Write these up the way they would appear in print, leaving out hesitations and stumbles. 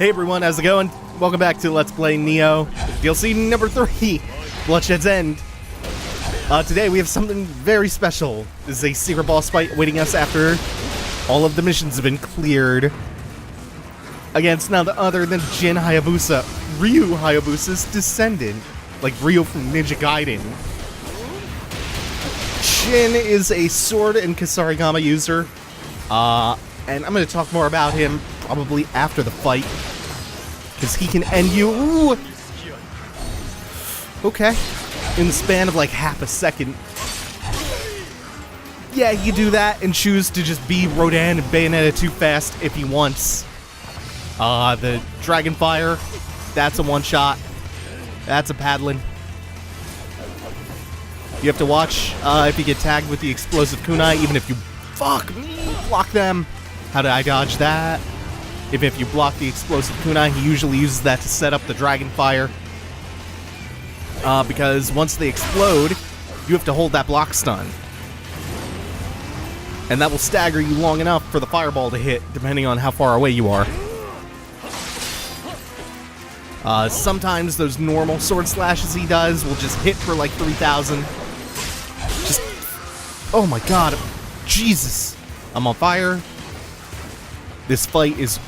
Hey everyone, how's it going? Welcome back to Let's Play Nioh, DLC number 3, Bloodshed's End. Today we have something very special. This is a secret boss fight awaiting us after all of the missions have been cleared. Against none other than Jin Hayabusa, Ryu Hayabusa's descendant. Like Ryu from Ninja Gaiden. Jin is a sword and Kasarigama user. And I'm going to talk more about him probably after the fight. Because he can end you. Ooh. Okay. In the span of like half a second. Yeah, he can do that and choose to just be Rodan and Bayonetta too fast if he wants. The Dragon Fire, that's a one-shot. That's a paddling. You have to watch if you get tagged with the explosive kunai, even if you block them. How did I dodge that? If you block the explosive kunai, he usually uses that to set up the Dragon Fire. Because once they explode, you have to hold that block stun. And that will stagger you long enough for the fireball to hit, depending on how far away you are. Sometimes those normal sword slashes he does will just hit for like 3,000. Just... oh my god. Jesus. I'm on fire. This fight is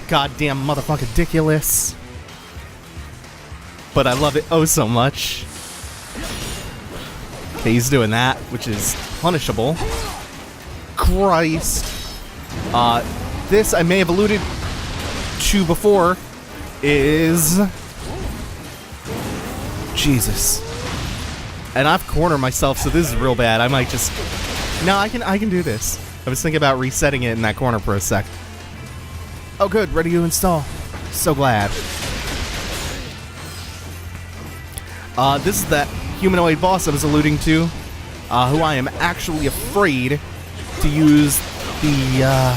goddamn motherfucking ridiculous. But I love it oh so much. Okay, he's doing that, which is punishable. Christ. This I may have alluded to before is... Jesus. And I've cornered myself, so this is real bad. I might just... no, I can do this. I was thinking about resetting it in that corner for a sec. Oh good, ready to install. So glad. This is that humanoid boss I was alluding to, who I am actually afraid to use the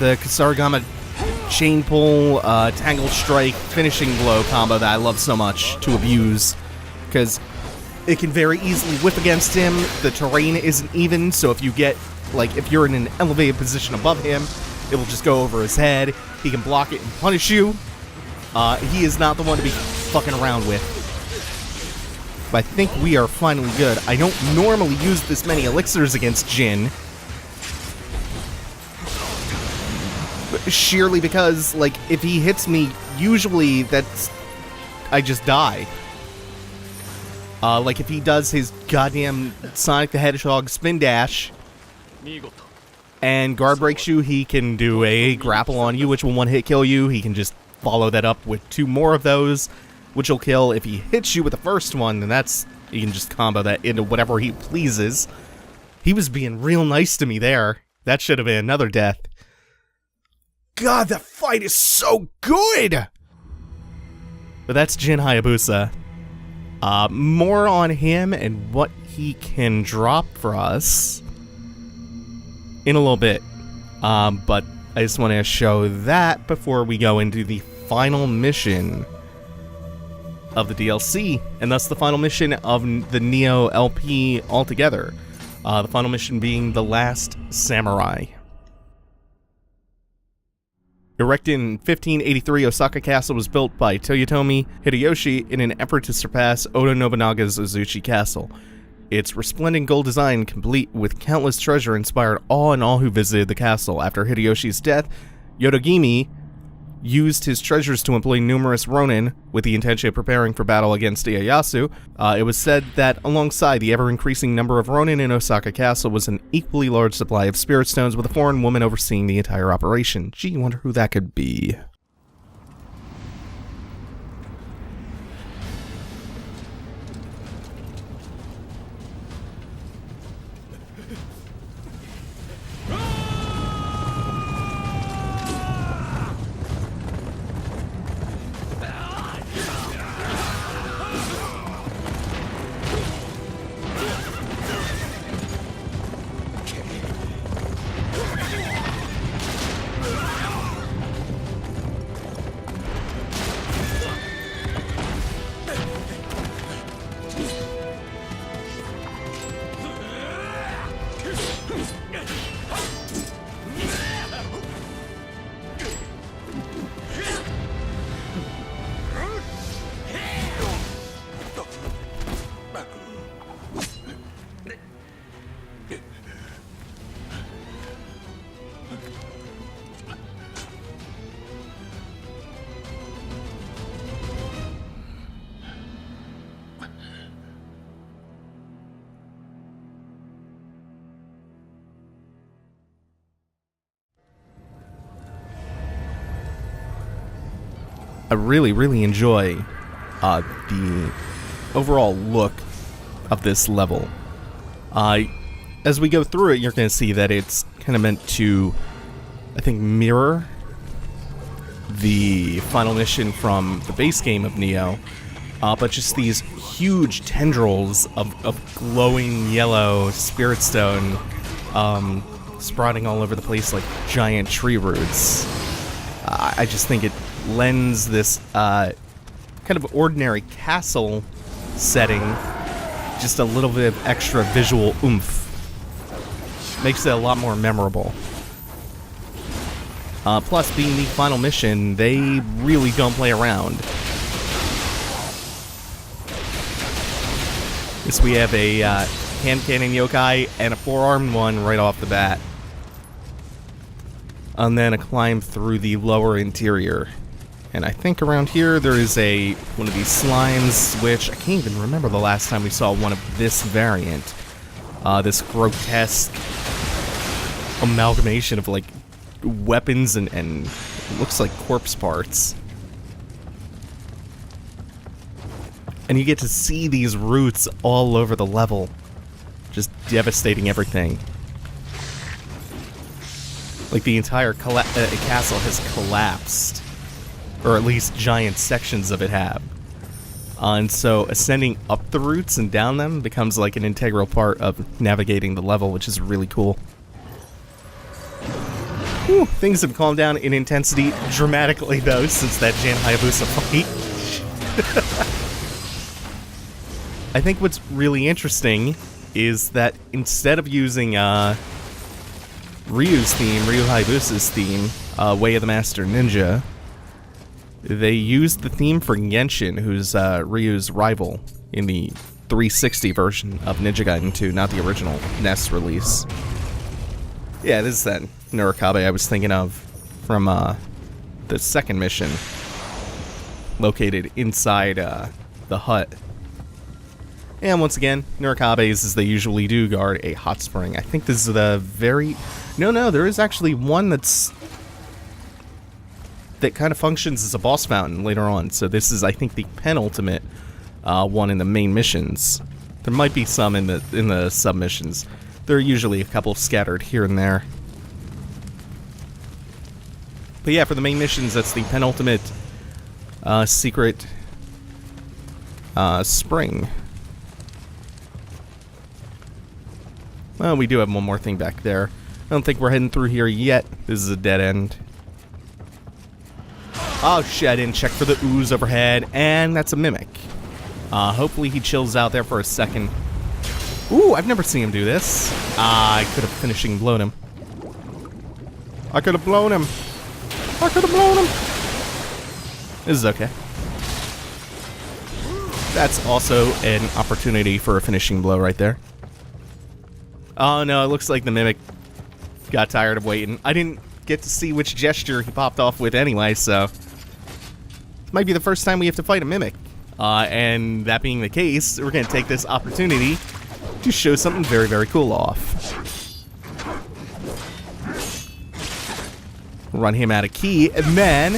Kasarigama chain pull, tangle strike, finishing blow combo that I love so much to abuse, because it can very easily whip against him. The terrain isn't even, so if you get, like, if you're in an elevated position above him, it will just go over his head. He can block it and punish you. He is not the one to be fucking around with. But I think we are finally good. I don't normally use this many elixirs against Jin. Sheerly because, like, if he hits me, usually that's... I just die. Like, if he does his goddamn Sonic the Hedgehog spin dash and guard breaks you, he can do a grapple on you, which will one-hit kill you. He can just follow that up with 2 more of those, which will kill. If he hits you with the first one, then that's... you can just combo that into whatever he pleases. He was being real nice to me there. That should have been another death. God, that fight is so good! But that's Jin Hayabusa. More on him and what he can drop for us in a little bit. But I just want to show that before we go into the final mission of the DLC, and thus the final mission of the Nioh LP altogether. The final mission being The Last Samurai. Erected in 1583, Osaka Castle was built by Toyotomi Hideyoshi in an effort to surpass Oda Nobunaga's Azuchi Castle. Its resplendent gold design, complete with countless treasure, inspired awe in all who visited the castle. After Hideyoshi's death, Yodogimi used his treasures to employ numerous ronin with the intention of preparing for battle against Ieyasu. It was said that alongside the ever-increasing number of ronin in Osaka Castle was an equally large supply of spirit stones, with a foreign woman overseeing the entire operation. Gee, I wonder who that could be. I really, really enjoy the overall look of this level. As we go through it, you're going to see that it's kind of meant to, I think, mirror the final mission from the base game of Nioh, but just these huge tendrils of glowing yellow spirit stone sprouting all over the place like giant tree roots. I just think it lends this kind of ordinary castle setting just a little bit of extra visual oomph. Makes it a lot more memorable. Plus, being the final mission, they really don't play around. Yes, we have a hand cannon yōkai and a four-armed one right off the bat. And then a climb through the lower interior. And I think around here there is one of these slimes, which I can't even remember the last time we saw one of this variant. This grotesque amalgamation of like weapons and looks like corpse parts. And you get to see these roots all over the level, just devastating everything. Like the entire castle has collapsed, or at least giant sections of it have. And so ascending up the roots and down them becomes like an integral part of navigating the level, which is really cool. Whew, things have calmed down in intensity dramatically, though, since that Jan Hayabusa fight. I think what's really interesting is that instead of using Ryu's theme, Ryu Hayabusa's theme, Way of the Master Ninja, they used the theme for Genshin, who's Ryu's rival in the 360 version of Ninja Gaiden 2, not the original NES release. Yeah, this is that Nurikabe I was thinking of from the second mission, located inside the hut. And once again, Nurikabes, as they usually do, guard a hot spring. I think this is the very... No, there is actually one that kind of functions as a boss fountain later on. So this is, I think, the penultimate one in the main missions. There might be some in the submissions. There are usually a couple scattered here and there. But yeah, for the main missions, that's the penultimate secret spring. Well, we do have one more thing back there. I don't think we're heading through here yet. This is a dead end. Oh shit, I didn't check for the ooze overhead, and that's a mimic. Hopefully he chills out there for a second. Ooh, I've never seen him do this. I could have finishing blown him. I could have blown him. This is okay. That's also an opportunity for a finishing blow right there. Oh no, it looks like the mimic got tired of waiting. I didn't get to see which gesture he popped off with anyway, so... This might be the first time we have to fight a mimic. And that being the case, we're going to take this opportunity to show something very, very cool off. Run him out of key, and then...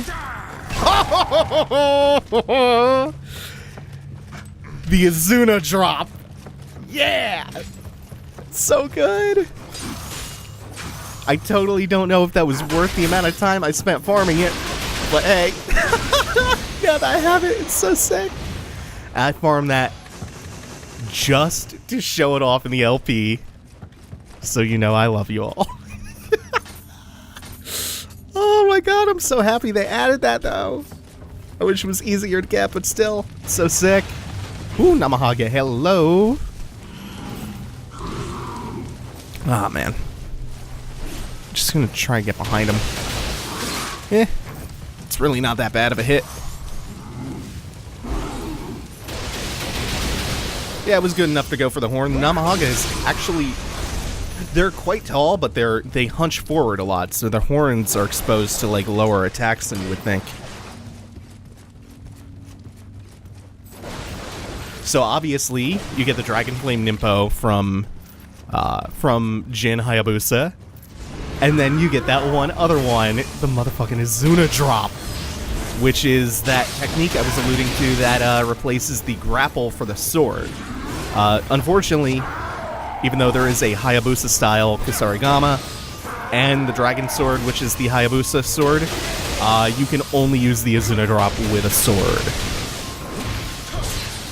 The Azuna drop! Yeah! So good! I totally don't know if that was worth the amount of time I spent farming it, but hey, now that I have it, it's so sick. I farmed that just to show it off in the LP, so you know I love you all. Oh my god, I'm so happy they added that though. I wish it was easier to get, but still, so sick. Ooh, Namahage, hello. Ah, man. Just gonna try and get behind him. It's really not that bad of a hit. Yeah, it was good enough to go for the horn. Namahage is actually... They're quite tall, but they hunch forward a lot, so their horns are exposed to, like, lower attacks than you would think. So, obviously, you get the Dragon Flame Nimpo from Jin Hayabusa. And then you get that one other one, the motherfucking Azuna drop. which is that technique I was alluding to that replaces the grapple for the sword. Unfortunately, even though there is a Hayabusa-style Kusarigama and the Dragon Sword, which is the Hayabusa sword, you can only use the Izuna drop with a sword.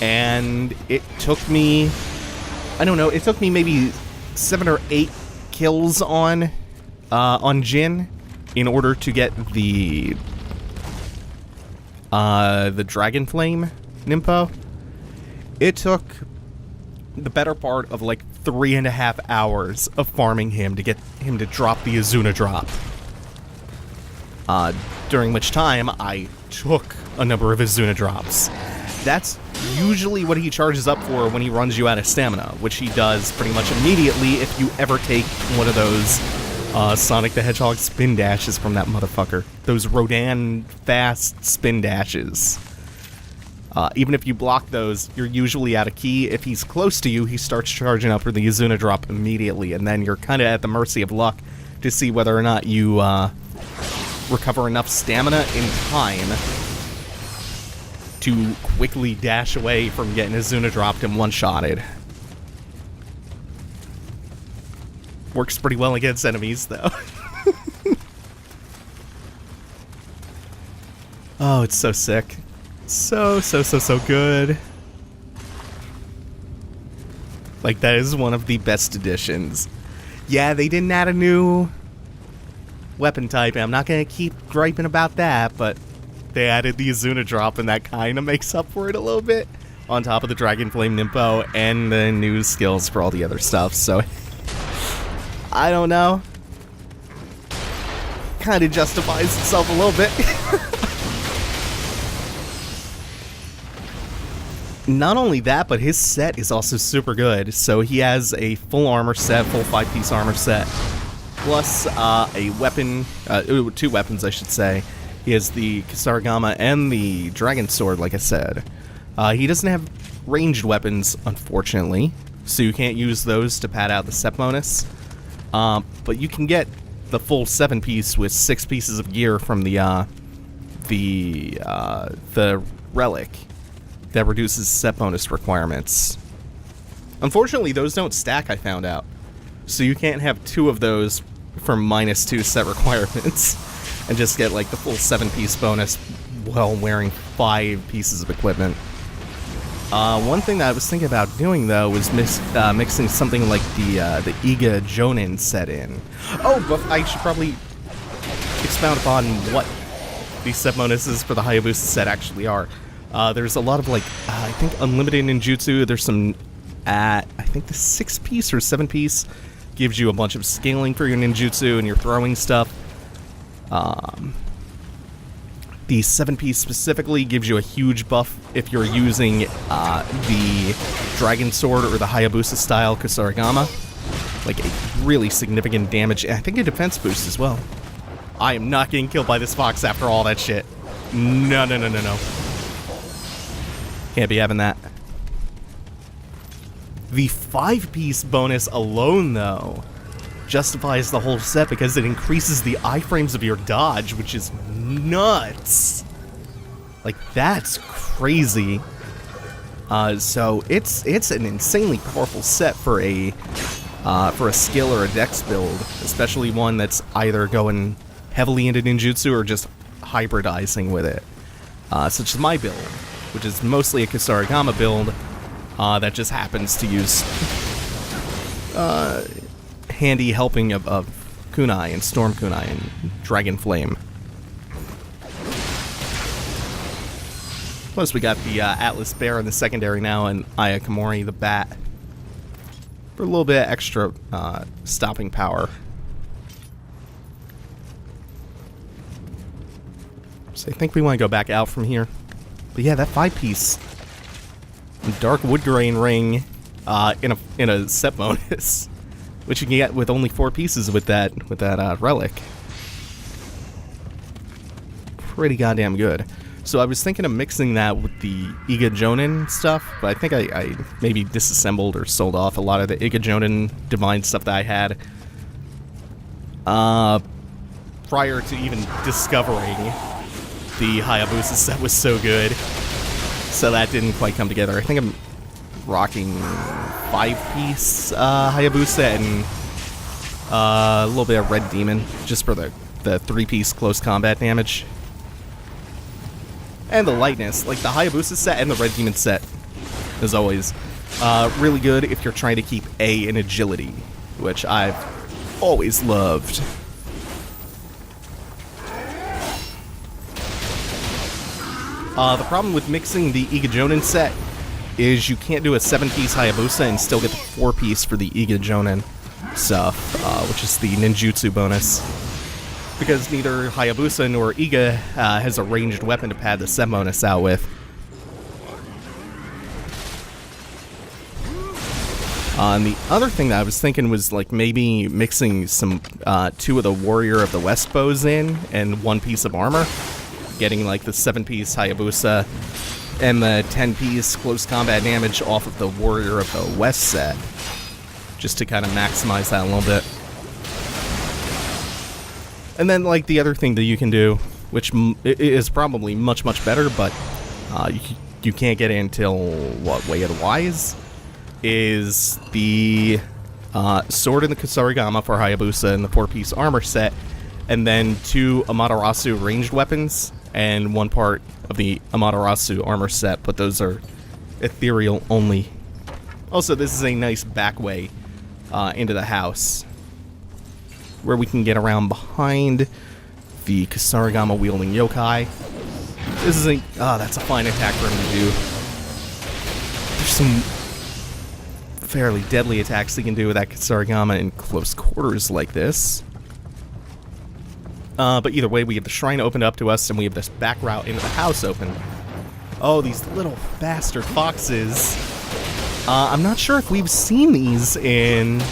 And it took me, I don't know, it took me maybe 7 or 8 kills on Jin in order to get the Dragon Flame Ninpo. It took the better part of like 3.5 hours of farming him to get him to drop the Izuna drop. During which time I took a number of Izuna drops. That's usually what he charges up for when he runs you out of stamina, which he does pretty much immediately if you ever take one of those Sonic the Hedgehog spin dashes from that motherfucker. Those Rodan fast spin dashes. Even if you block those, you're usually out of key. If he's close to you, he starts charging up for the Izuna drop immediately, and then you're kind of at the mercy of luck to see whether or not you recover enough stamina in time to quickly dash away from getting Izuna dropped and one-shotted. Works pretty well against enemies, though. Oh, it's so sick. So good. Like, that is one of the best additions. Yeah, they didn't add a new weapon type, and I'm not gonna keep griping about that, but they added the Izuna drop, and that kind of makes up for it a little bit, on top of the Dragon Flame Ninpo and the new skills for all the other stuff, so I don't know. Kind of justifies itself a little bit. Not only that, but his set is also super good. So he has a full armor set, full 5-piece armor set, plus a weapon, 2 weapons I should say. He has the Kusarigama and the Dragon Sword, like I said. He doesn't have ranged weapons, unfortunately, so you can't use those to pad out the set bonus. But you can get the full 7-piece with 6 pieces of gear from the relic that reduces set bonus requirements. Unfortunately, those don't stack, I found out. So you can't have 2 of those for -2 set requirements and just get like the full 7-piece bonus while wearing 5 pieces of equipment. One thing that I was thinking about doing, though, was mixing something like the Iga Jonin set in. Oh, but I should probably expound upon what these set bonuses for the Hayabusa set actually are. There's a lot of, like, I think unlimited ninjutsu. There's some I think the 6-piece or 7-piece gives you a bunch of scaling for your ninjutsu and your throwing stuff. The 7-piece specifically gives you a huge buff if you're using the Dragon Sword or the Hayabusa-style Kusarigama. Like, a really significant damage, and I think a defense boost as well. I am not getting killed by this fox after all that shit. No. Can't be having that. The 5-piece bonus alone, though, justifies the whole set because it increases the iframes of your dodge, which is nuts. Like, that's crazy. So it's an insanely powerful set for a skill or a dex build, especially one that's either going heavily into ninjutsu or just hybridizing with it, such as my build, which is mostly a Kusarigama build that just happens to use handy helping of Kunai and Storm Kunai and Dragon Flame. Plus we got the Atlas Bear in the secondary now and Ayakamori the Bat for a little bit extra stopping power. So I think we want to go back out from here. But yeah, that 5-piece Dark Wood Grain ring in a set bonus, which you can get with only 4 pieces with that relic. Pretty goddamn good. So I was thinking of mixing that with the Iga Jonin stuff, but I think I maybe disassembled or sold off a lot of the Iga Jonin Divine stuff that I had prior to even discovering the Hayabusa set was so good. So that didn't quite come together. I think I'm rocking 5-piece Hayabusa and a little bit of Red Demon, just for the 3-piece close combat damage. And the lightness, like the Hayabusa set and the Red Demon set, as always, really good if you're trying to keep A in agility, which I've always loved. The problem with mixing the Iga Jonin set is you can't do a 7-piece Hayabusa and still get the 4-piece for the Iga Jonin stuff, which is the ninjutsu bonus. Because neither Hayabusa nor Iga has a ranged weapon to pad the set bonus out with. And the other thing that I was thinking was like maybe mixing some 2 of the Warrior of the West bows in and 1 piece of armor. Getting like the 7-piece Hayabusa and the 10-piece close combat damage off of the Warrior of the West set. Just to kind of maximize that a little bit. And then like the other thing that you can do, which is probably much, much better, but you can't get it until, what, Way of the Wise? Is the sword in the Kusarigama for Hayabusa and the 4-piece armor set, and then 2 Amaterasu ranged weapons, and 1 part of the Amaterasu armor set, but those are ethereal only. Also, this is a nice back way into the house, where we can get around behind the Kusarigama wielding yokai. This is that's a fine attack for him to do. There's some fairly deadly attacks he can do with that Kusarigama in close quarters like this. But either way, we have the shrine opened up to us, and we have this back route into the house open. Oh, these little bastard foxes. I'm not sure if we've seen these in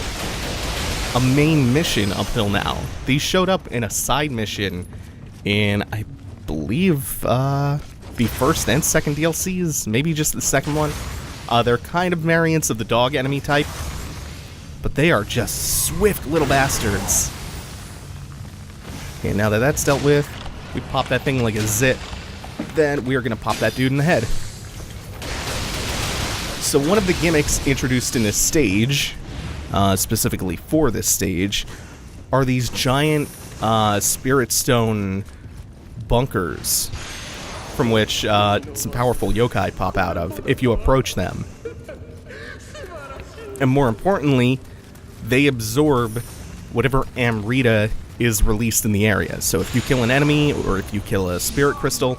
a main mission up till now. These showed up in a side mission in, I believe, the first and second DLCs, maybe just the second one. They're kind of variants of the dog enemy type, but they are just swift little bastards. Okay, now that that's dealt with, we pop that thing like a zit. Then we are going to pop that dude in the head. So one of the gimmicks introduced in this stage, specifically for this stage, are these giant spirit stone bunkers, from which some powerful yokai pop out of if you approach them. And more importantly, they absorb whatever Amrita is released in the area. So if you kill an enemy, or if you kill a spirit crystal,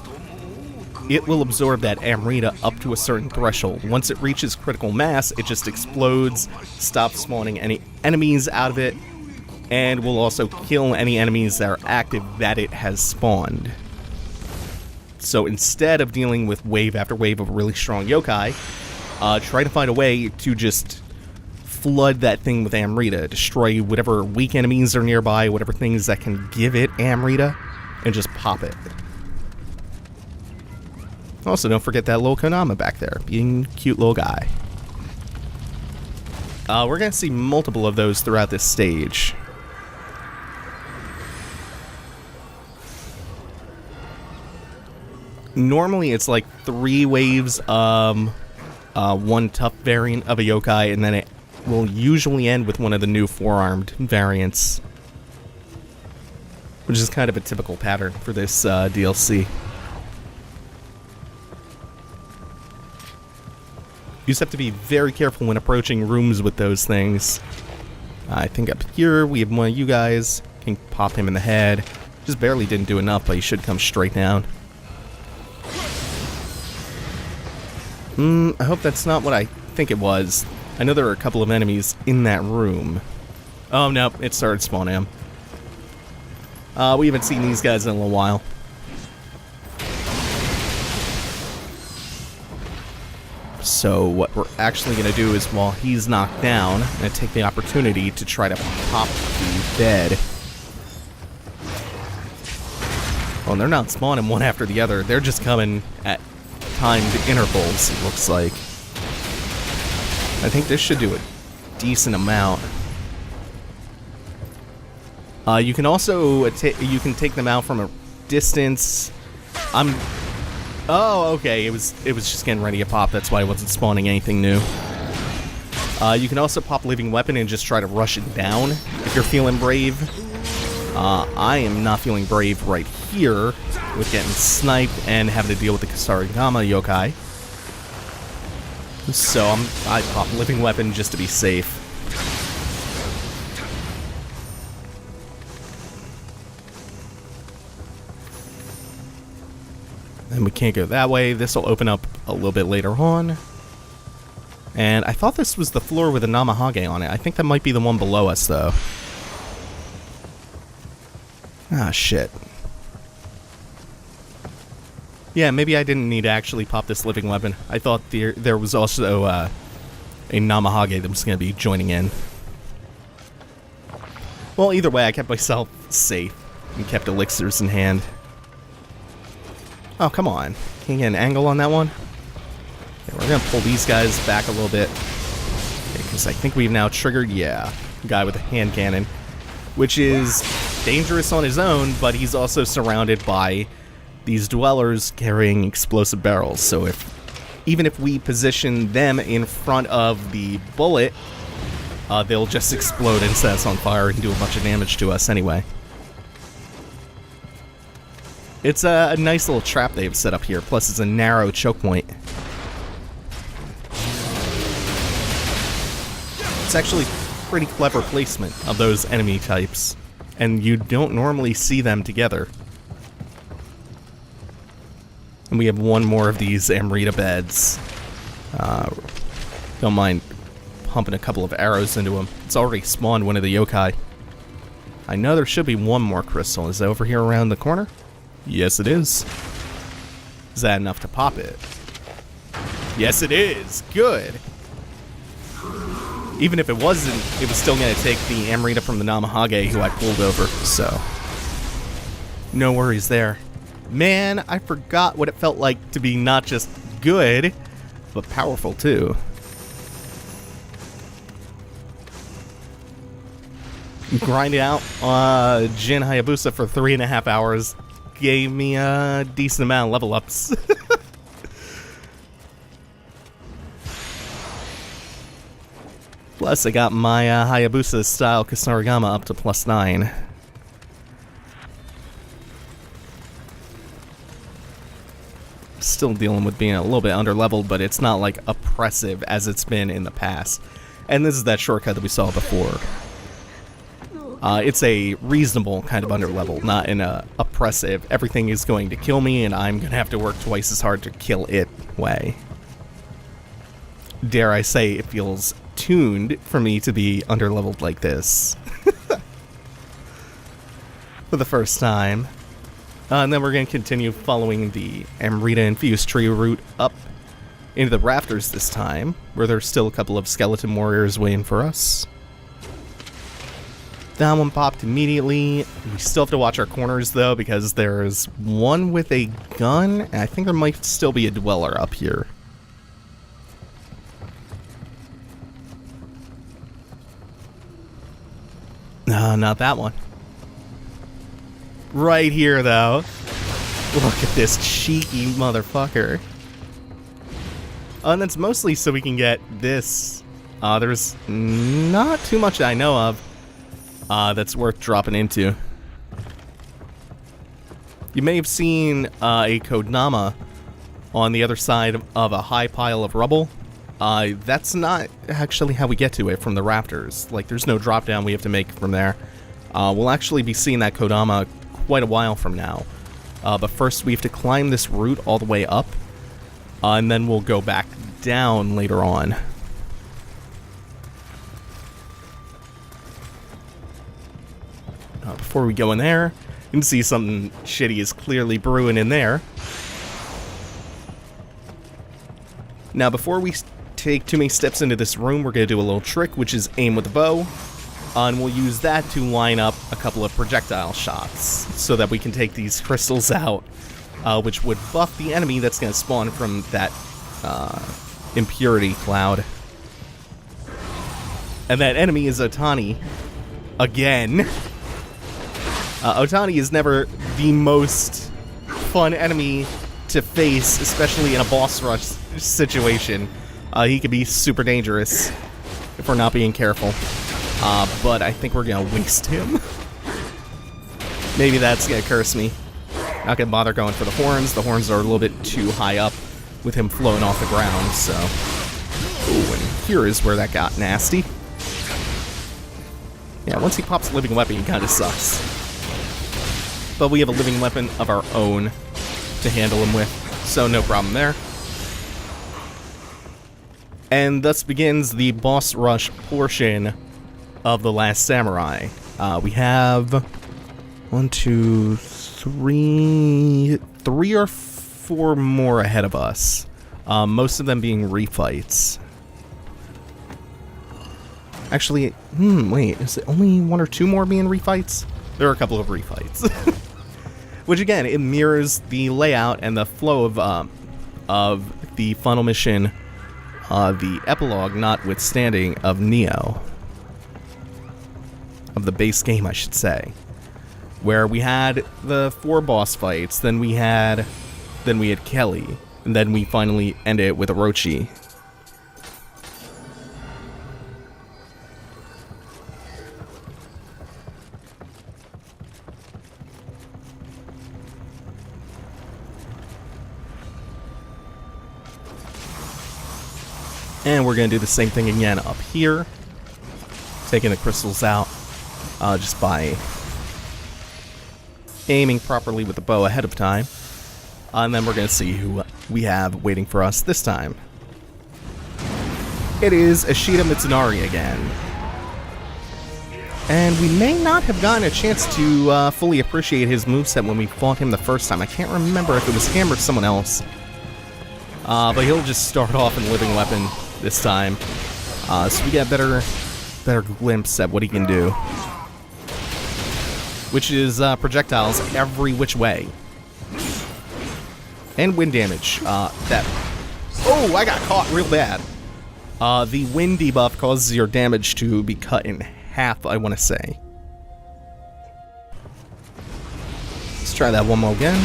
it will absorb that Amrita up to a certain threshold. Once it reaches critical mass, it just explodes, stops spawning any enemies out of it, and will also kill any enemies that are active that it has spawned. So instead of dealing with wave after wave of really strong yokai, try to find a way to just flood that thing with Amrita, destroy whatever weak enemies are nearby, whatever things that can give it Amrita, and just pop it. Also, don't forget that little Konama back there, being a cute little guy. We're going to see multiple of those throughout this stage. Normally, it's like 3 waves of 1 tough variant of a yokai, and then it will usually end with one of the new 4-armed variants, which is kind of a typical pattern for this DLC. You just have to be very careful when approaching rooms with those things. I think up here we have one of you guys. Can pop him in the head. Just barely didn't do enough, but he should come straight down. I hope that's not what I think it was. I know there are a couple of enemies in that room. Oh, no, it started spawning them. We haven't seen these guys in a little while. So what we're actually going to do is, while he's knocked down, I'm going to take the opportunity to try to pop the bed. Well, they're not spawning one after the other. They're just coming at timed intervals, it looks like. I think this should do a decent amount. You can also you can take them out from a distance. Oh, okay, it was just getting ready to pop, that's why I wasn't spawning anything new. You can also pop Living Weapon and just try to rush it down if you're feeling brave. I am not feeling brave right here with getting sniped and having to deal with the Kusarigama yokai. So I pop Living Weapon just to be safe. And we can't go that way. This will open up a little bit later on. And I thought this was the floor with a Namahage on it. I think that might be the one below us, though. Ah, shit. Yeah, maybe I didn't need to actually pop this Living Weapon. I thought there was also a Namahage that was going to be joining in. Well, either way, I kept myself safe and kept elixirs in hand. Oh, come on. Can you get an angle on that one? Okay, we're going to pull these guys back a little bit. Because I think we've now triggered, yeah, a guy with a hand cannon. Which is dangerous on his own, but he's also surrounded by these dwellers carrying explosive barrels. So even if we position them in front of the bullet, they'll just explode and set us on fire and do a bunch of damage to us anyway. It's a nice little trap they've set up here, plus it's a narrow choke point. It's actually pretty clever placement of those enemy types, and you don't normally see them together. And we have one more of these Amrita beds. Don't mind pumping a couple of arrows into him. It's already spawned one of the yokai. I know there should be one more crystal. Is it over here around the corner? Yes, it is. Is that enough to pop it? Yes, it is. Good. Even if it wasn't, it was still going to take the Amrita from the Namahage who I pulled over, so no worries there. Man, I forgot what it felt like to be not just good, but powerful too. Grinding out Jin Hayabusa for 3.5 hours gave me a decent amount of level ups. Plus, I got my Hayabusa style Kusarigama up to +9. Still dealing with being a little bit underleveled, but it's not like oppressive as it's been in the past. And this is that shortcut that we saw before. It's a reasonable kind of underlevel, not in a oppressive, everything is going to kill me and I'm going to have to work twice as hard to kill it way. Dare I say, it feels tuned for me to be underleveled like this. For the first time. And then we're going to continue following the Amrita infused tree route up into the rafters this time, where there's still a couple of skeleton warriors waiting for us. That one popped immediately. We still have to watch our corners though, because there's one with a gun, and I think there might still be a dweller up here. No, not that one. Right here, though. Look at this cheeky motherfucker. And that's mostly so we can get this. There's not too much I know of that's worth dropping into. You may have seen a Kodama on the other side of a high pile of rubble. That's not actually how we get to it from the rafters. Like, there's no drop down we have to make from there. We'll actually be seeing that Kodama quite a while from now. But first we have to climb this route all the way up, and then we'll go back down later on. Before we go in there, you can see something shitty is clearly brewing in there. Now, before we take too many steps into this room, we're going to do a little trick, which is aim with the bow. And we'll use that to line up a couple of projectile shots so that we can take these crystals out, which would buff the enemy that's going to spawn from that impurity cloud. And that enemy is Otani. Again. Otani is never the most fun enemy to face, especially in a boss rush situation. He can be super dangerous if we're not being careful. But I think we're gonna waste him. Maybe that's gonna curse me. Not gonna bother going for the horns. The horns are a little bit too high up with him floating off the ground, so... Ooh, and here is where that got nasty. Yeah, once he pops a living weapon, he kinda sucks. But we have a living weapon of our own to handle him with, so no problem there. And thus begins the boss rush portion of The Last Samurai. We have 1, 2, 3 or 4 more ahead of us. Most of them being refights. Actually, wait, is it only 1 or 2 more being refights? There are a couple of refights. Which again, it mirrors the layout and the flow of the final mission, the epilogue notwithstanding, of Nioh. Of the base game, I should say. Where we had the 4 boss fights, then we had Kelly, and then we finally ended it with Orochi. And we're going to do the same thing again up here. Taking the crystals out just by aiming properly with the bow ahead of time. And then we're going to see who we have waiting for us this time. It is Ashita Mitsunari again. And we may not have gotten a chance to fully appreciate his moveset when we fought him the first time. I can't remember if it was him or someone else. But he'll just start off in Living Weapon this time. So we get a better glimpse at what he can do. Which is projectiles every which way. And wind damage. Oh, I got caught real bad. The wind debuff causes your damage to be cut in half, I want to say. Let's try that one more again.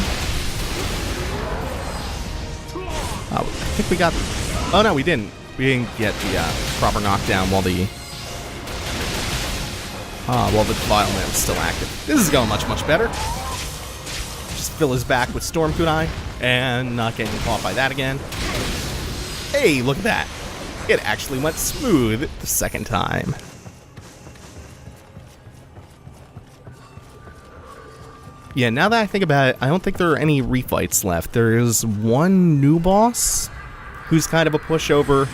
I think we got... Oh, no, we didn't. We didn't get the proper knockdown while the defilement was still active. This is going much, much better. Just fill his back with Storm Kunai, and not getting caught by that again. Hey, look at that. It actually went smooth the second time. Yeah, now that I think about it, I don't think there are any refights left. There is one new boss who's kind of a pushover,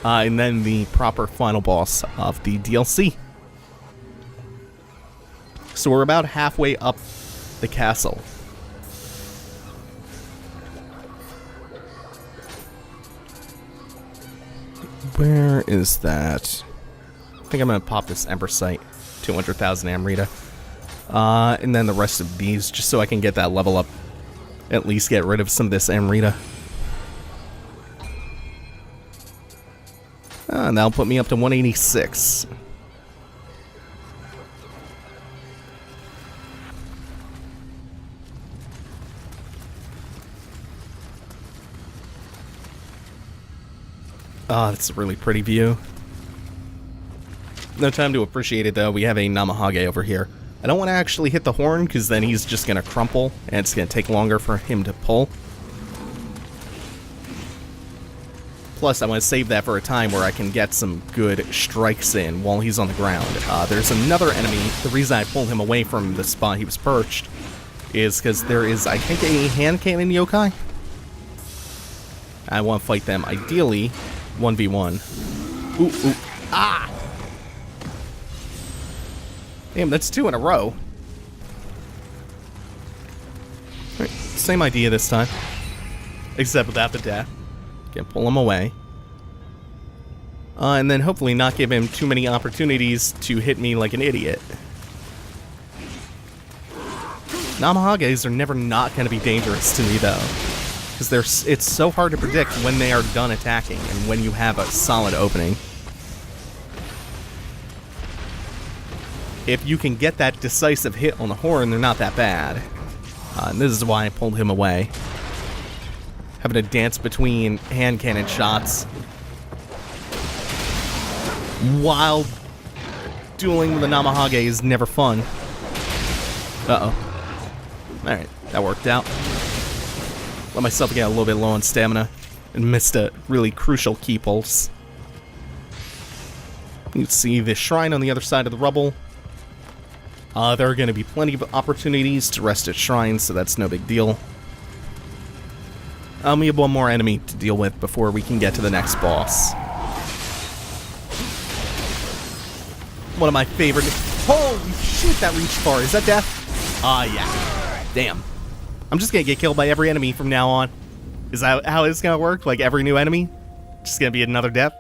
and then the proper final boss of the DLC. So we're about halfway up the castle. Where is that? I think I'm going to pop this Ember Sight, 200,000 Amrita. And then the rest of these, just so I can get that level up. At least get rid of some of this Amrita. And that'll put me up to 186. Oh, that's a really pretty view. No time to appreciate it, though. We have a Namahage over here. I don't want to actually hit the horn, because then he's just going to crumple, and it's going to take longer for him to pull. Plus, I want to save that for a time where I can get some good strikes in while he's on the ground. There's another enemy. The reason I pulled him away from the spot he was perched is because there is, I think, a hand cannon yōkai. I want to fight them, ideally, 1v1. Ooh, ooh, ah! Damn, that's 2 in a row. Right, same idea this time. Except without the death. Can pull him away. And then hopefully not give him too many opportunities to hit me like an idiot. Namahages are never not going to be dangerous to me, though. Because it's so hard to predict when they are done attacking and when you have a solid opening. If you can get that decisive hit on the horn, they're not that bad. And this is why I pulled him away. Having to dance between hand cannon shots while dueling with the Namahage is never fun. Uh-oh. Alright, that worked out. Let myself get a little bit low on stamina and missed a really crucial key pulse. You can see the shrine on the other side of the rubble. There are going to be plenty of opportunities to rest at shrines, so that's no big deal. We have one more enemy to deal with before we can get to the next boss. One of my favorite... Holy shit, that reached far. Is that death? Yeah. Damn. I'm just going to get killed by every enemy from now on. Is that how it's going to work? Like every new enemy? Just going to be another death?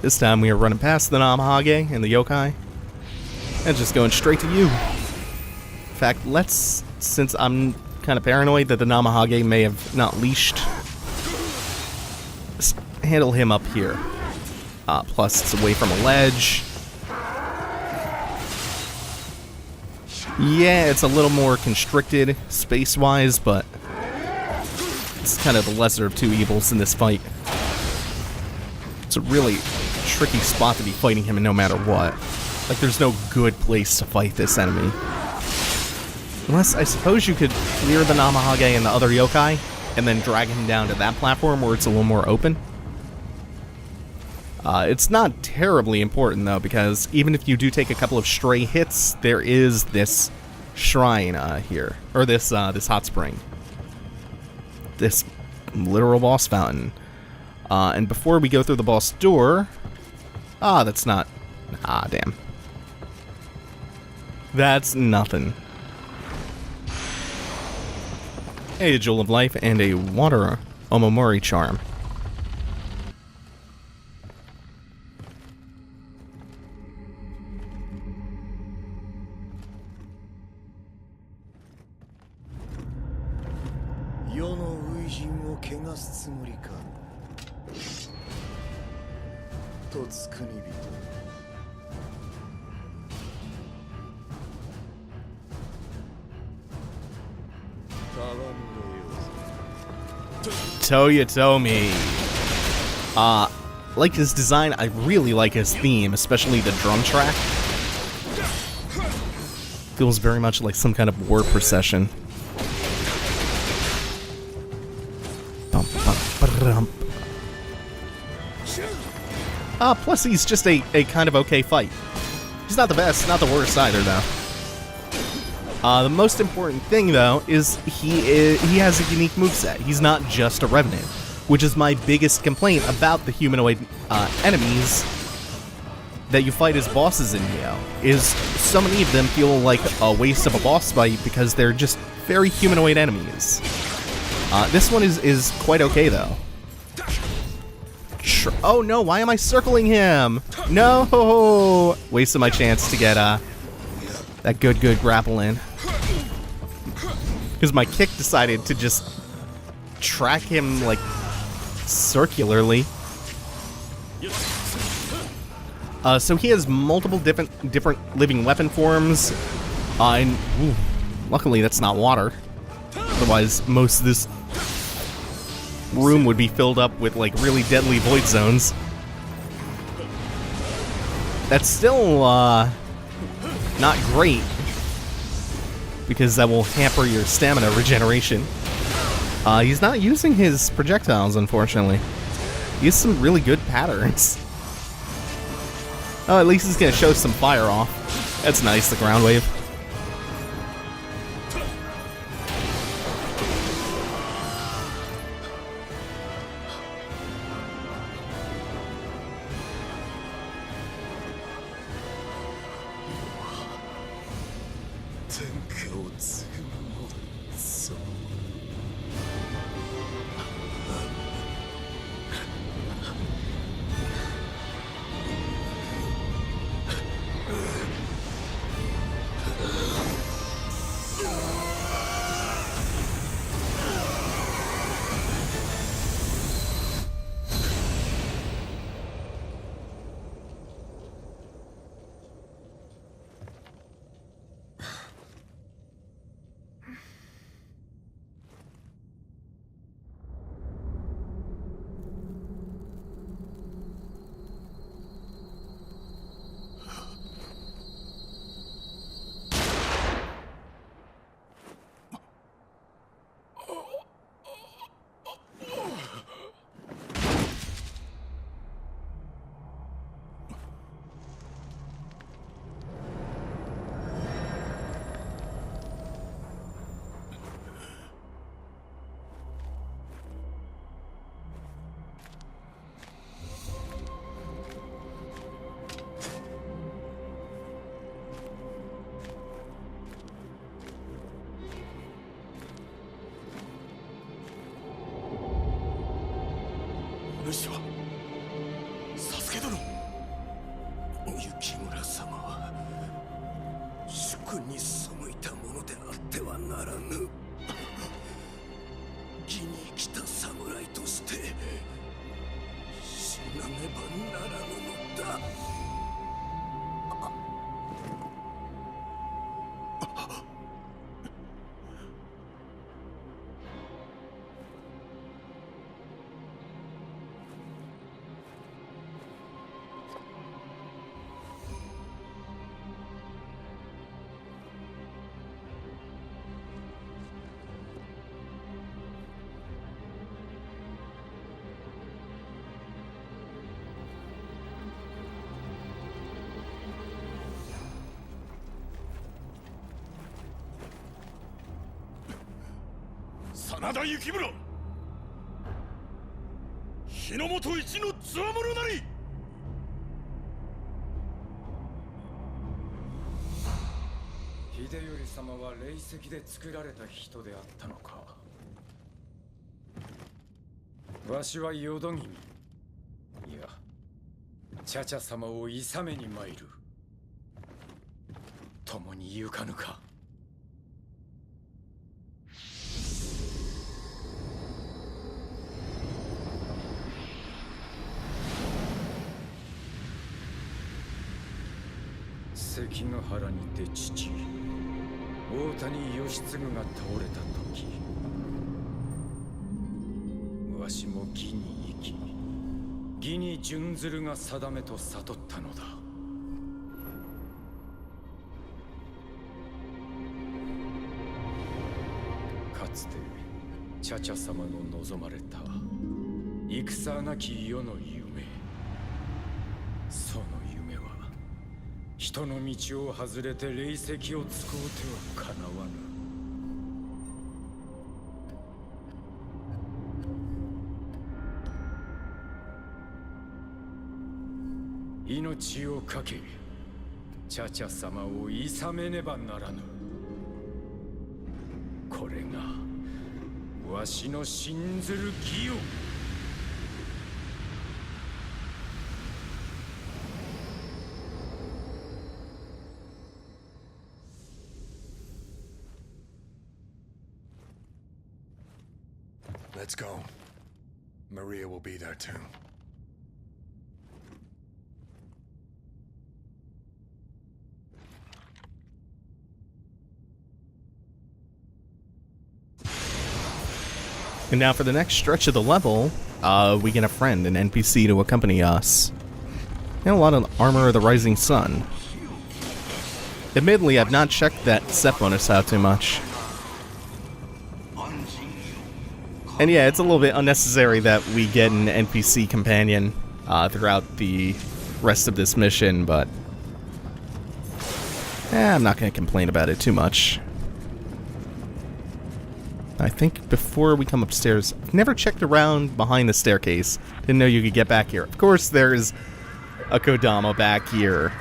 This time we are running past the Namahage and the yōkai. And just going straight to you. In fact, since I'm kind of paranoid that the Namahage may have not leashed, let's handle him up here. Plus, it's away from a ledge. Yeah, it's a little more constricted space-wise, but it's kind of the lesser of two evils in this fight. It's a really tricky spot to be fighting him no matter what. Like, there's no good place to fight this enemy. Unless, I suppose you could clear the Namahage and the other yōkai, and then drag him down to that platform where it's a little more open. It's not terribly important, though, because even if you do take a couple of stray hits, there is this shrine here. Or this hot spring. This literal boss fountain. And before we go through the boss door... that's not... damn. That's nothing. A Jewel of Life and a Water Omomori Charm. Toyotomi. Like his design, I really like his theme, especially the drum track. Feels very much like some kind of war procession. Plus he's just a kind of okay fight. He's not the best, not the worst either, though. The most important thing, though, is he has a unique moveset. He's not just a Revenant, which is my biggest complaint about the humanoid enemies that you fight as bosses in Nioh, is so many of them feel like a waste of a boss fight because they're just very humanoid enemies. This one is quite okay, though. Oh no, why am I circling him? No! Wasted my chance to get that good grapple in. Because my kick decided to just track him, like, circularly. So he has multiple different living weapon forms. And luckily that's not water. Otherwise, most of this room would be filled up with, like, really deadly void zones. That's still, not great, because that will hamper your stamina regeneration. He's not using his projectiles, unfortunately. He has some really good patterns. Oh, at least he's gonna show some fire off. That's nice, the ground wave. 獄に背いたものであってはならぬ。義に生きた侍として死なねばならぬのだ。真田幸村、日の本一のつわものなり。秀頼様は霊石で作られた人であったのか。わしは淀君、いや茶々様をいさめに参る。共に行かぬか。関ヶ原にて父大谷義継が倒れた時、わしも義に生き義に準ずるが定めと悟ったのだ。かつて茶々様の望まれた戦なき世の夢、その夢は人の道を外れて霊石を使うてはかなわぬ。命をかけ茶々様をいさめねばならぬ。これがわしの信ずる義よ。Let's go. Maria will be there too. And now for the next stretch of the level, we get a friend, an NPC to accompany us. And a lot of Armor of the Rising Sun. Admittedly, I've not checked that set bonus out too much. And yeah, it's a little bit unnecessary that we get an NPC companion throughout the rest of this mission, but I'm not going to complain about it too much. I think before we come upstairs, I've never checked around behind the staircase. Didn't know you could get back here. Of course, there's a Kodama back here.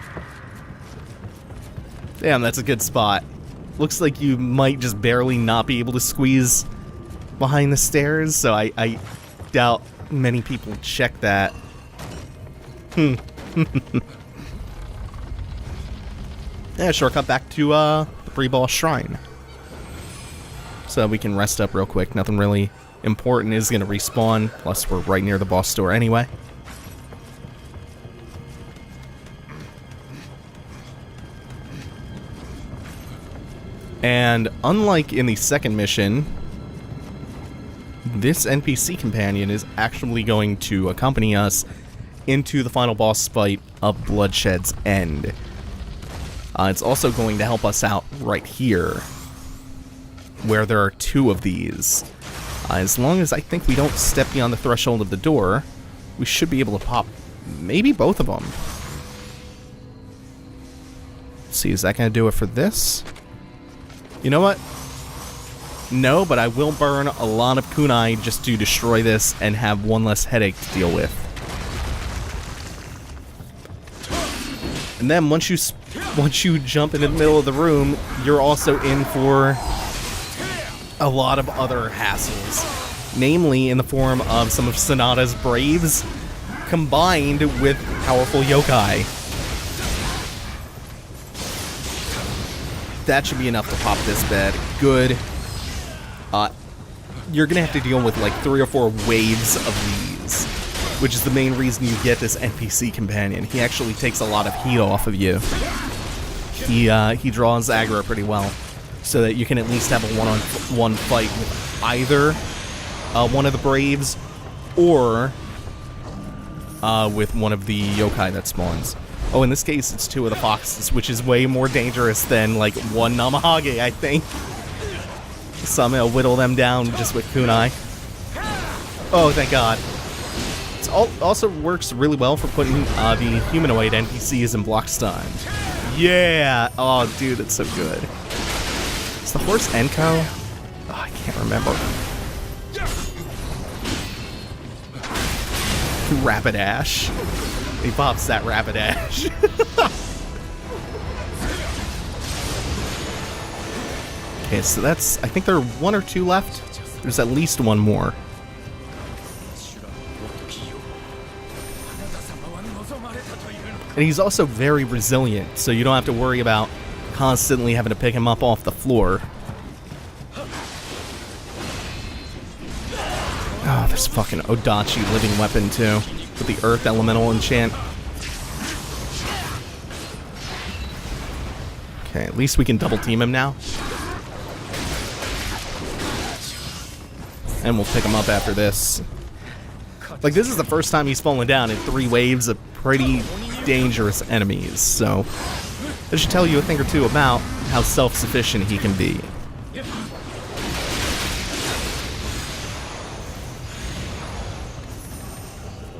Damn, that's a good spot. Looks like you might just barely not be able to squeeze behind the stairs, so I doubt many people check that. Yeah, shortcut back to the Three-Ball Shrine. So we can rest up real quick. Nothing really important is going to respawn, plus we're right near the boss door anyway. And unlike in the second mission, this NPC companion is actually going to accompany us into the final boss fight of Bloodshed's End. It's also going to help us out right here, where there are two of these. As long as I think we don't step beyond the threshold of the door, we should be able to pop maybe both of them. Let's see, is that going to do it for this? You know what? No, but I will burn a lot of kunai just to destroy this and have one less headache to deal with. And then once you jump into the middle of the room, you're also in for a lot of other hassles, namely in the form of some of Sonata's Braves combined with powerful yōkai. That should be enough to pop this bed. Good. You're gonna have to deal with like 3 or 4 waves of these, which is the main reason you get this NPC companion. He actually takes a lot of heat off of you. He draws aggro pretty well, so that you can at least have a one-on-one fight with either one of the Braves or with one of the yokai that spawns. Oh, in this case, it's 2 of the foxes, which is way more dangerous than, like, 1 Namahage, I think. Somehow whittle them down just with kunai. Oh, thank God. It also works really well for putting the humanoid NPCs in block stun. Yeah! Oh, dude, that's so good. Is the horse Enko? Oh, I can't remember. Rapid Ash. He pops that Rapid Ash. Okay, so that's... I think there are 1 or 2 left. There's at least 1 more. And he's also very resilient, so you don't have to worry about constantly having to pick him up off the floor. Oh, this fucking Odachi living weapon, too. With the Earth Elemental enchant. Okay, at least we can double team him now. And we'll pick him up after this. Like, this is the first time he's fallen down in 3 waves of pretty dangerous enemies, so that should tell you a thing or two about how self-sufficient he can be.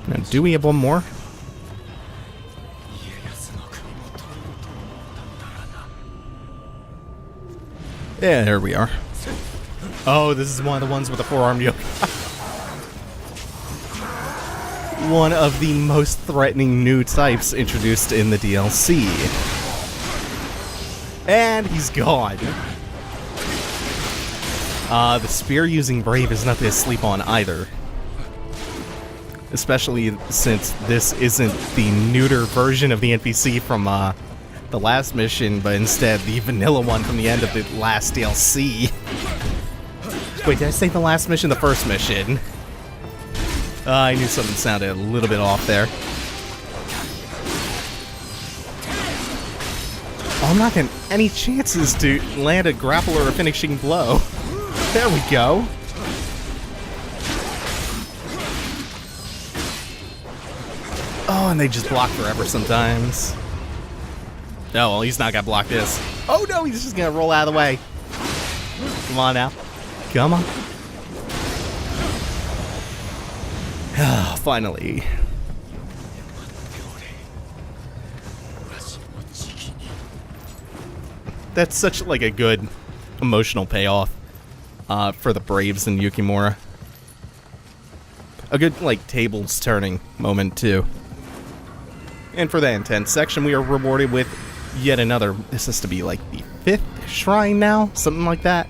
Now, do we have 1 more? Yeah, there we are. Oh, this is one of the ones with the 4-armed yokai. One of the most threatening new types introduced in the DLC. And he's gone. The spear-using Brave is nothing to sleep on either. Especially since this isn't the neuter version of the NPC from the last mission, but instead the vanilla one from the end of the last DLC. Wait, did I say the last mission? The first mission. I knew something sounded a little bit off there. Oh, I'm not getting any chances to land a grapple or a finishing blow. There we go. Oh, and they just block forever sometimes. Oh, well, he's not gonna block this. Oh no, he's just gonna roll out of the way. Come on now. Come on. Finally. That's such like a good emotional payoff for the Braves and Yukimura. A good like tables turning moment too. And for that intense section, we are rewarded with yet another. This has to be like the 5th shrine now, something like that.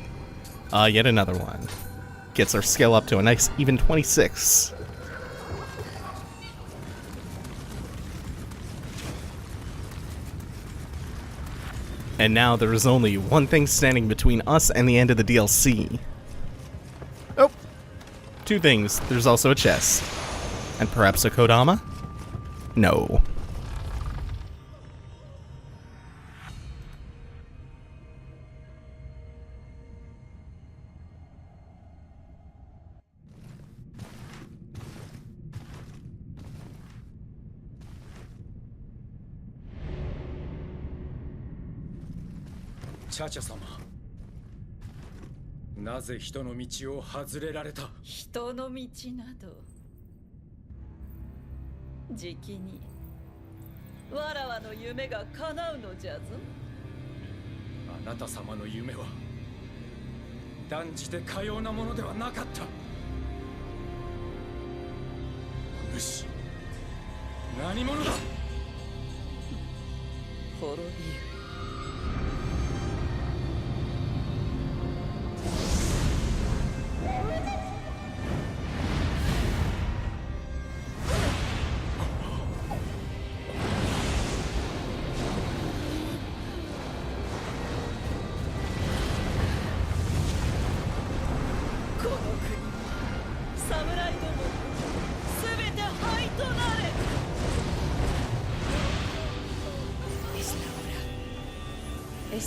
Yet another one. Gets our skill up to a nice even 26. And now there is only one thing standing between us and the end of the DLC. Oh, 2 things. There's also a chest. And perhaps a Kodama? No. Chacha様、なぜ人の道を外れられた？人の道などじきにわらわの夢が叶うのじゃぞ。あなた様の夢は断じてかようなものではなかった。お主、何者だ？滅びゆ。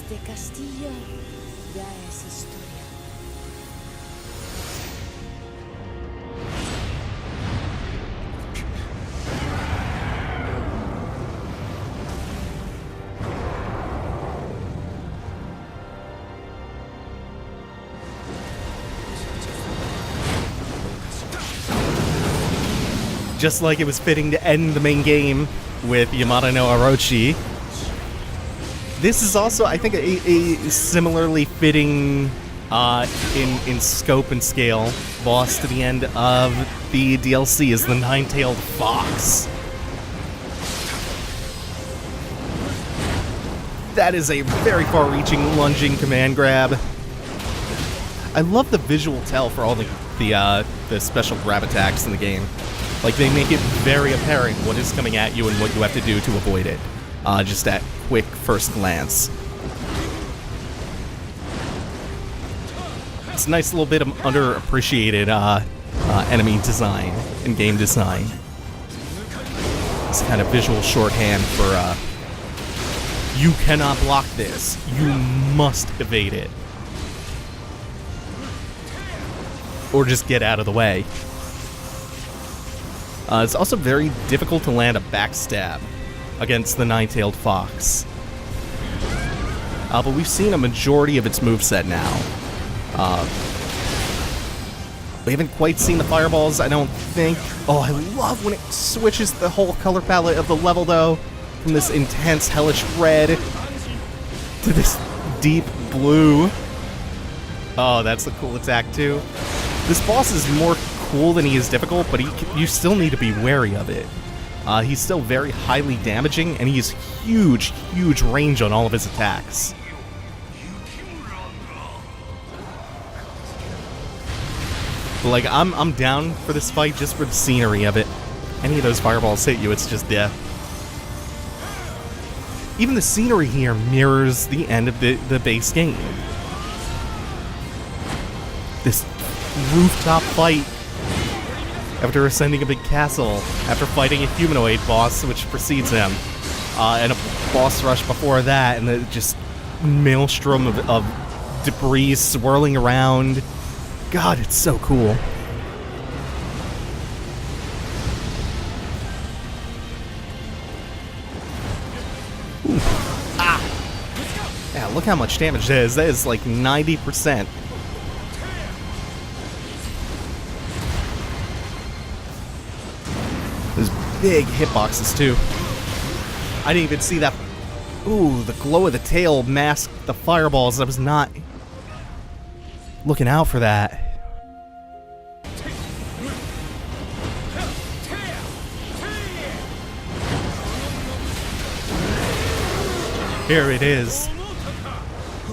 de Castillo ya es historia. Just like it was fitting to end the main game with Yamada no Orochi, this is also, I think, a similarly fitting in scope and scale boss to the end of the DLC is the Nine-Tailed Fox. That is a very far-reaching lunging command grab. I love the visual tell for all the special grab attacks in the game. Like, they make it very apparent what is coming at you and what you have to do to avoid it. Just at quick first glance. It's a nice little bit of underappreciated enemy design and game design. It's kind of visual shorthand for, you cannot block this. You must evade it. Or just get out of the way. It's also very difficult to land a backstab against the Nine-Tailed Fox. But we've seen a majority of its moveset now. We haven't quite seen the fireballs, I don't think. Oh, I love when it switches the whole color palette of the level, though. From this intense, hellish red to this deep blue. Oh, that's a cool attack, too. This boss is more cool than he is difficult, but you still need to be wary of it. He's still very highly damaging, and he has huge, huge range on all of his attacks. But, like, I'm down for this fight just for the scenery of it. Any of those fireballs hit you, it's just death. Even the scenery here mirrors the end of the base game. This rooftop fight after ascending a big castle, after fighting a humanoid boss which precedes him, and a boss rush before that, and the just maelstrom of debris swirling around. God, it's so cool. Ooh. Ah! Yeah, look how much damage that is. That is like 90%. Those big hitboxes, too. I didn't even see that. Ooh, the glow of the tail masked the fireballs. I was not looking out for that. Here it is.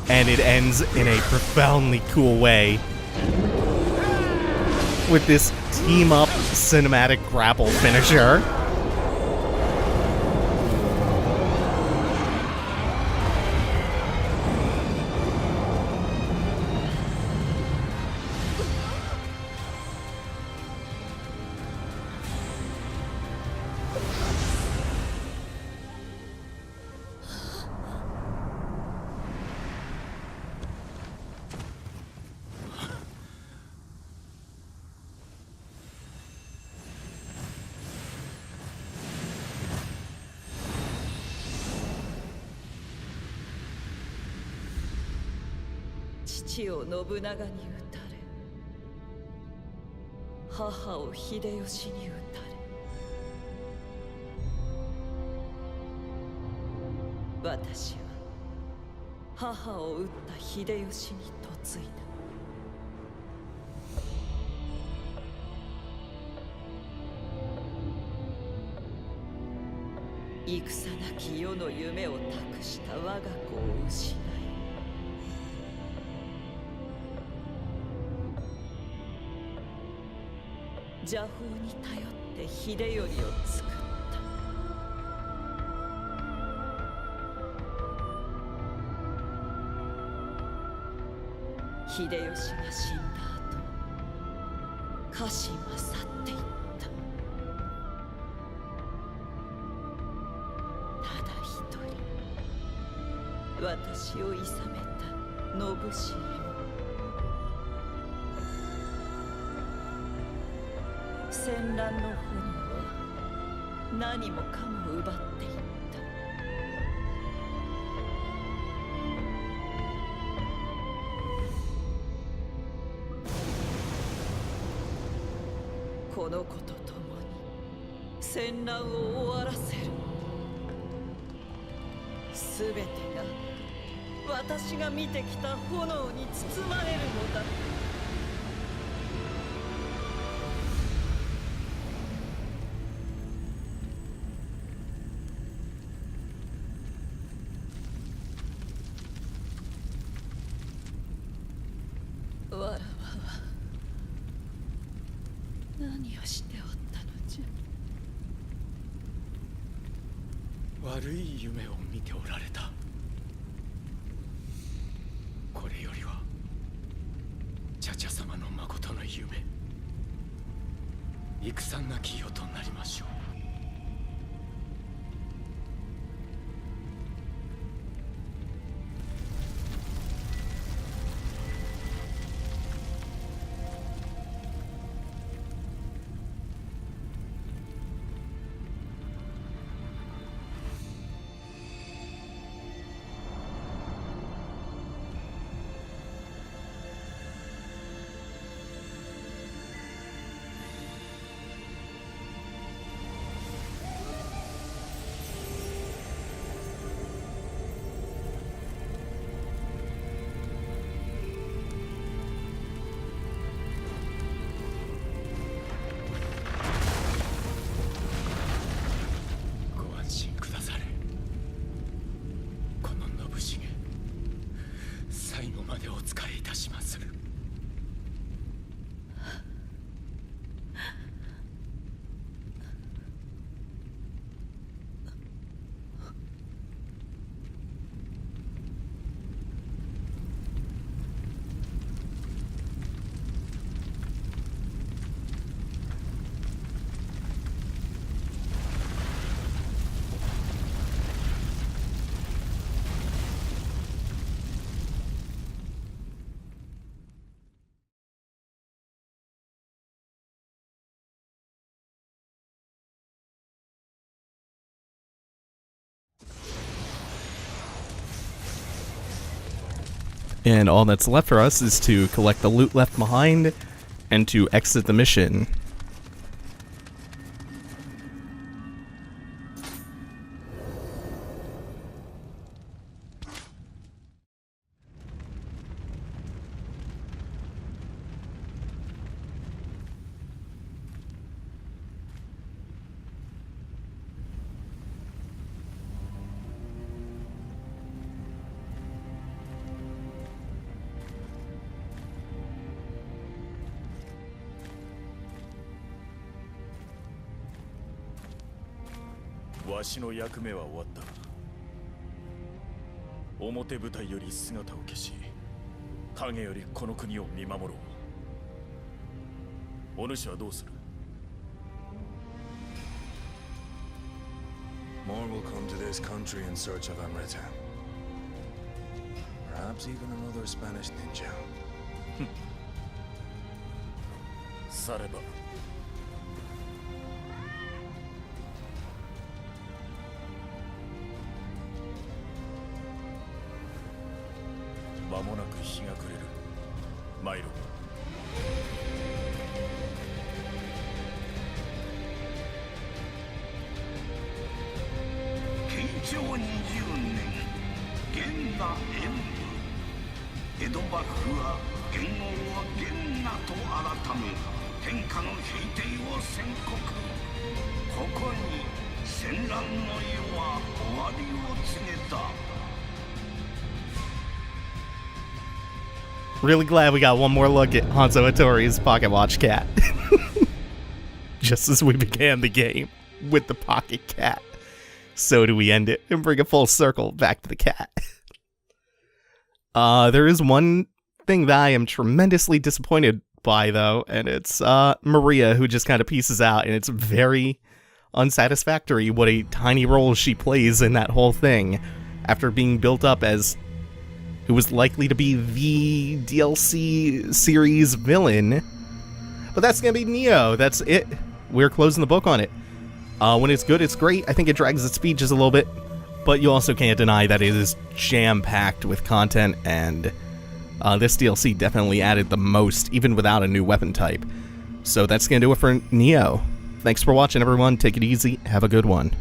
And it ends in a profoundly cool way. With this team-up cinematic grapple finisher.父を信長に討たれ、母を秀吉に討たれ、私は母を討った秀吉に嫁いだ。戦なき世の夢を託した我が子を失い、邪法に頼って秀頼を作った。秀吉が死んだ後、家臣は去っていった。ただ一人、私をいさめた信繁も戦乱の炎は何もかも奪っていった。この子と共に戦乱を終わらせる。すべてが私が見てきた炎に包まれるのだ。わらわは何をしておったのじゃ。悪い夢を見ておられた。これよりはチャチャ様の誠の夢、戦なき世となりましょう。And all that's left for us is to collect the loot left behind and to exit the mission. "わしの役目は終わった。表舞台より姿を消し、影よりこの国を見守ろう。お主はどうする？ More will come to this country in search of Amrita. Perhaps even another Spanish ninja. されば。間もなく日が暮れる。参ろう。慶長20年、元那演武。江戸幕府は元号を元那と改め、天下の平定を宣告。ここに戦乱の世は終わりを告げた。Really glad we got one more look at Hanzo Hattori's pocket watch cat. Just as we began the game with the pocket cat, so do we end it and bring a full circle back to the cat. There is one thing that I am tremendously disappointed by, though, and it's Maria, who just kind of pieces out, and it's very unsatisfactory what a tiny role she plays in that whole thing. after being built up as who was likely to be the DLC series villain. But that's going to be Nioh. That's it. We're closing the book on it. When it's good, it's great. I think it drags its feet just a little bit, but you also can't deny that it is jam-packed with content, and this DLC definitely added the most, even without a new weapon type. So that's going to do it for Nioh. Thanks for watching, everyone. Take it easy. Have a good one.